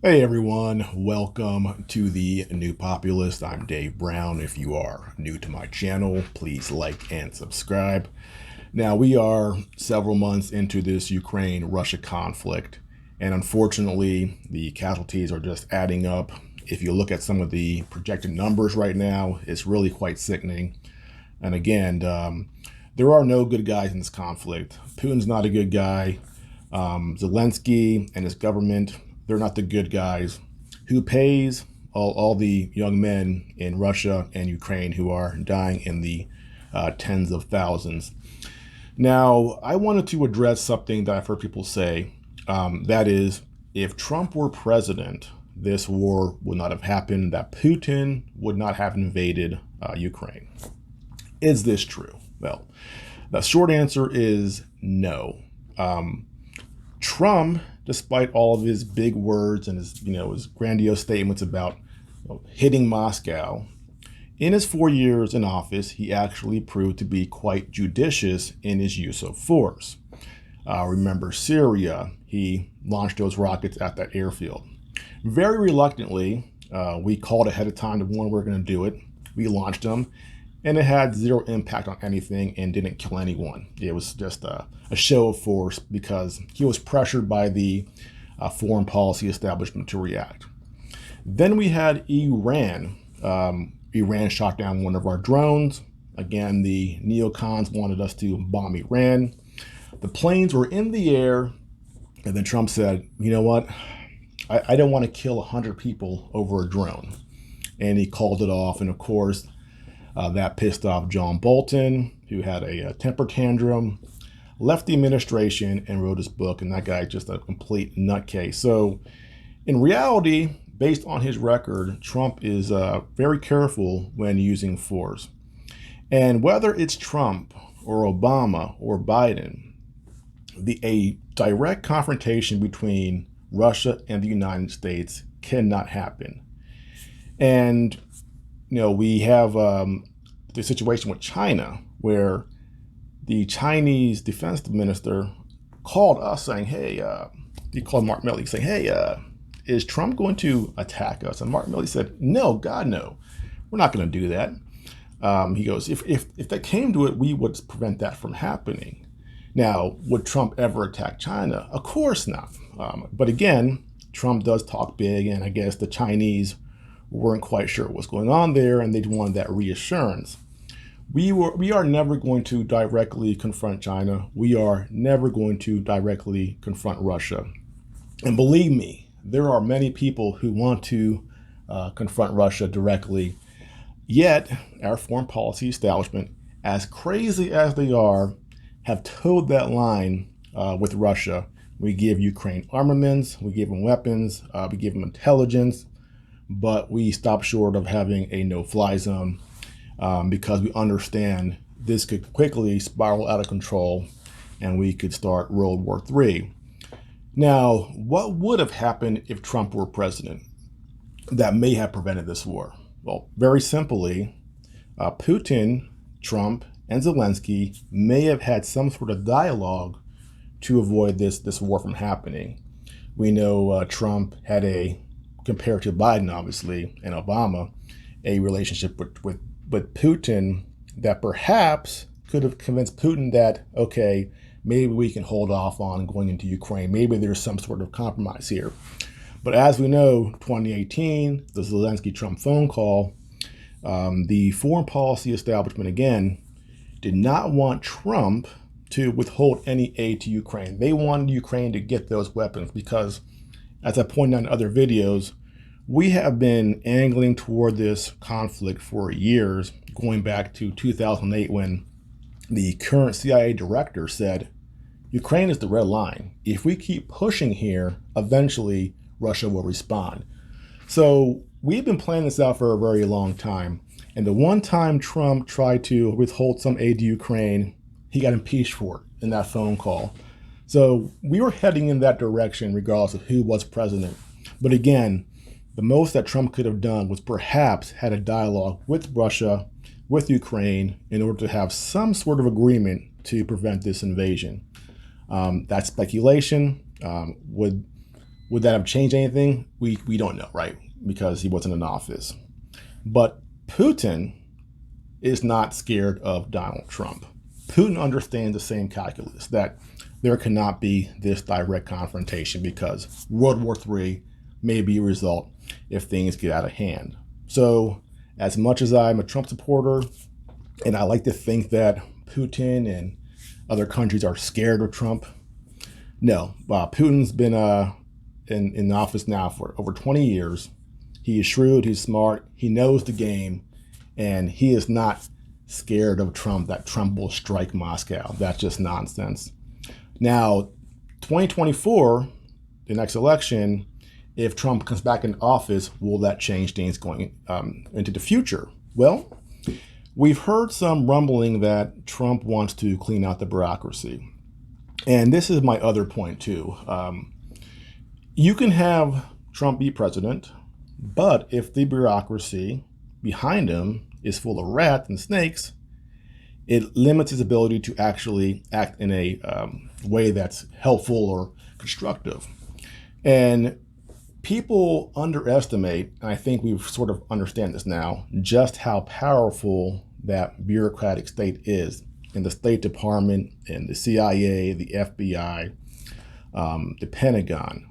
Hey everyone, welcome to the New Populist. I'm Dave Brown. If you are new to my channel, please like and subscribe. Now, we are several months into this Ukraine-Russia conflict, and unfortunately, the casualties are just adding up. If you look at some of the projected numbers right now, it's really quite sickening. And again, there are no good guys in this conflict. Putin's not a good guy. Zelensky and his government, they're not the good guys. Who pays? All the young men in Russia and Ukraine who are dying in the tens of thousands. Now, I wanted to address something that I've heard people say. That is, if Trump were president, this war would not have happened, that Putin would not have invaded Ukraine. Is this true? Well, the short answer is no. Trump, despite all of his big words and his grandiose statements about hitting Moscow, in his 4 years in office, he actually proved to be quite judicious in his use of force. Remember Syria, he launched those rockets at that airfield. Very reluctantly, we called ahead of time to warn we were going to do it. We launched them, and it had zero impact on anything and didn't kill anyone. It was just a show of force because he was pressured by the foreign policy establishment to react. Then we had Iran. Iran shot down one of our drones. Again, the neocons wanted us to bomb Iran. The planes were in the air, and then Trump said, you know what? I don't want to kill 100 people over a drone. And he called it off, and of course, that pissed off John Bolton, who had a temper tantrum, left the administration and wrote his book, and that guy just a complete nutcase. So in reality, based on his record, Trump is very careful when using force. And whether it's Trump or Obama or Biden, a direct confrontation between Russia and the United States cannot happen. And we have the situation with China, where the Chinese defense minister called us saying, hey, he called Mark Milley saying, hey, is Trump going to attack us? And Mark Milley said, no, God, no, we're not going to do that. He goes, if that came to it, we would prevent that from happening. Now, would Trump ever attack China? Of course not. But again, Trump does talk big, and I guess the Chinese weren't quite sure what's going on there, and they wanted that reassurance. We are never going to directly confront China. We are never going to directly confront Russia. And believe me, there are many people who want to confront Russia directly. Yet, our foreign policy establishment, as crazy as they are, have towed that line with Russia. We give Ukraine armaments, we give them weapons, we give them intelligence, but we stop short of having a no-fly zone because we understand this could quickly spiral out of control and we could start World War III. Now, what would have happened if Trump were president that may have prevented this war? Well, very simply, Putin, Trump, and Zelensky may have had some sort of dialogue to avoid this war from happening. We know Trump had compared to Biden, obviously, and Obama, a relationship with Putin that perhaps could have convinced Putin that, okay, maybe we can hold off on going into Ukraine. Maybe there's some sort of compromise here. But as we know, 2018, the Zelensky-Trump phone call, the foreign policy establishment, again, did not want Trump to withhold any aid to Ukraine. They wanted Ukraine to get those weapons because, as I pointed out in other videos, we have been angling toward this conflict for years, going back to 2008 when the current CIA director said, Ukraine is the red line. If we keep pushing here, eventually Russia will respond. So we've been planning this out for a very long time. And the one time Trump tried to withhold some aid to Ukraine, he got impeached for it in that phone call. So we were heading in that direction regardless of who was president. But again, the most that Trump could have done was perhaps had a dialogue with Russia, with Ukraine, in order to have some sort of agreement to prevent this invasion. That's speculation. Would Would that have changed anything? We don't know, right? Because he wasn't in office. But Putin is not scared of Donald Trump. Putin understands the same calculus that there cannot be this direct confrontation because World War III may be a result if things get out of hand. So, as much as I'm a Trump supporter, and I like to think that Putin and other countries are scared of Trump, no. Putin's been in office now for over 20 years. He is shrewd, he's smart, he knows the game, and he is not scared of Trump, that Trump will strike Moscow. That's just nonsense. Now, 2024, the next election, if Trump comes back in office, will that change things going into the future? Well, we've heard some rumbling that Trump wants to clean out the bureaucracy. And this is my other point, too. You can have Trump be president, but if the bureaucracy behind him is full of rats and snakes, it limits his ability to actually act in a way that's helpful or constructive. And people underestimate, and I think we sort of understand this now, just how powerful that bureaucratic state is in the State Department, in the CIA, the FBI, the Pentagon.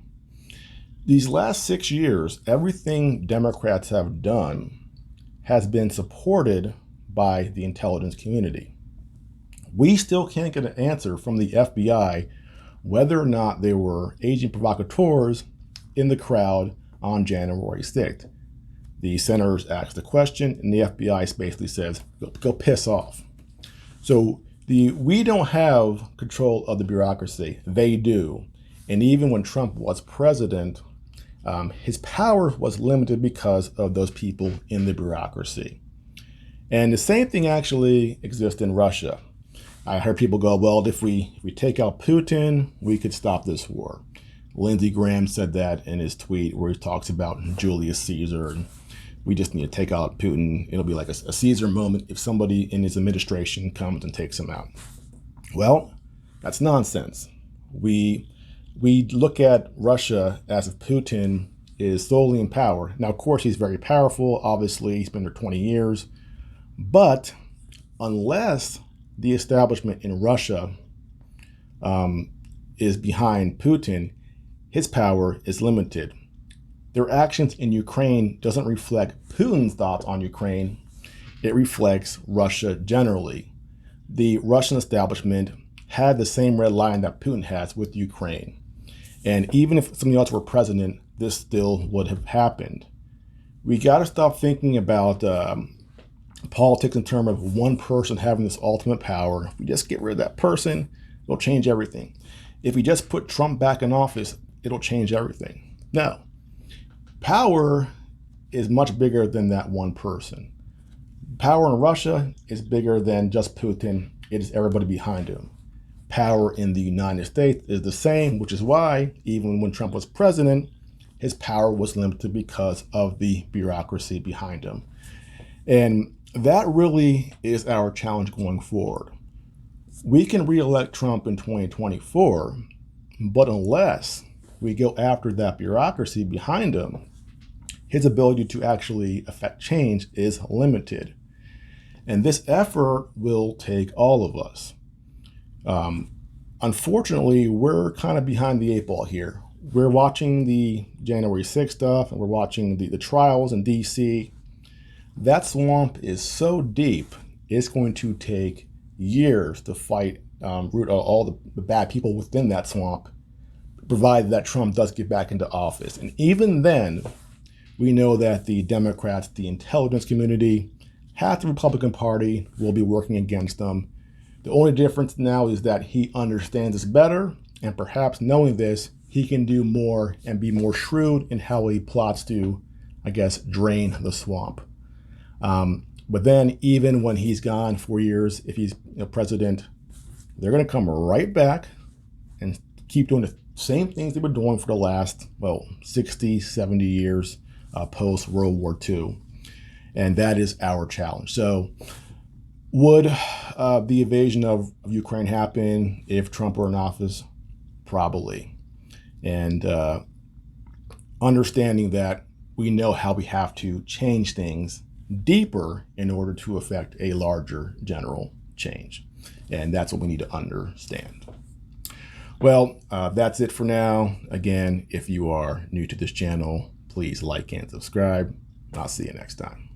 These last 6 years, everything Democrats have done has been supported by the intelligence community. We still can't get an answer from the FBI whether or not there were agent provocateurs in the crowd on January 6th. The senators asked the question, and the FBI basically says, go piss off. So we don't have control of the bureaucracy. They do. And even when Trump was president, his power was limited because of those people in the bureaucracy. And the same thing actually exists in Russia. I heard people go, well, if we take out Putin, we could stop this war. Lindsey Graham said that in his tweet where he talks about Julius Caesar, and we just need to take out Putin. It'll be like a Caesar moment if somebody in his administration comes and takes him out. Well, that's nonsense. We look at Russia as if Putin is solely in power. Now, of course, he's very powerful. Obviously, he's been there 20 years. But unless the establishment in Russia is behind Putin, his power is limited. Their actions in Ukraine doesn't reflect Putin's thoughts on Ukraine. It reflects Russia generally. The Russian establishment had the same red line that Putin has with Ukraine. And even if somebody else were president, this still would have happened. We got to stop thinking about politics in terms of one person having this ultimate power. If we just get rid of that person, it'll change everything. If we just put Trump back in office, it'll change everything. No. Power is much bigger than that one person. Power in Russia is bigger than just Putin. It is everybody behind him. Power in the United States is the same, which is why even when Trump was president, his power was limited because of the bureaucracy behind him. And that really is our challenge going forward. We can reelect Trump in 2024, but unless we go after that bureaucracy behind him, his ability to actually affect change is limited. And this effort will take all of us. Unfortunately, we're kind of behind the eight ball here. We're watching the January 6th stuff, and we're watching the trials in DC. That swamp is so deep, it's going to take years to fight, root out all the bad people within that swamp, provided that Trump does get back into office. And even then, we know that the Democrats, the intelligence community, half the Republican Party will be working against them. The only difference now is that he understands this better, and perhaps knowing this, he can do more and be more shrewd in how he plots to, I guess, drain the swamp. But then even when he's gone 4 years, if he's president, they're going to come right back and keep doing the same things they've been doing for the last, 60, 70 years post-World War II. And that is our challenge. So would the invasion of Ukraine happen if Trump were in office? Probably. And understanding that we know how we have to change things deeper in order to affect a larger general change. And that's what we need to understand. Well, that's it for now. Again, if you are new to this channel, please like and subscribe. I'll see you next time.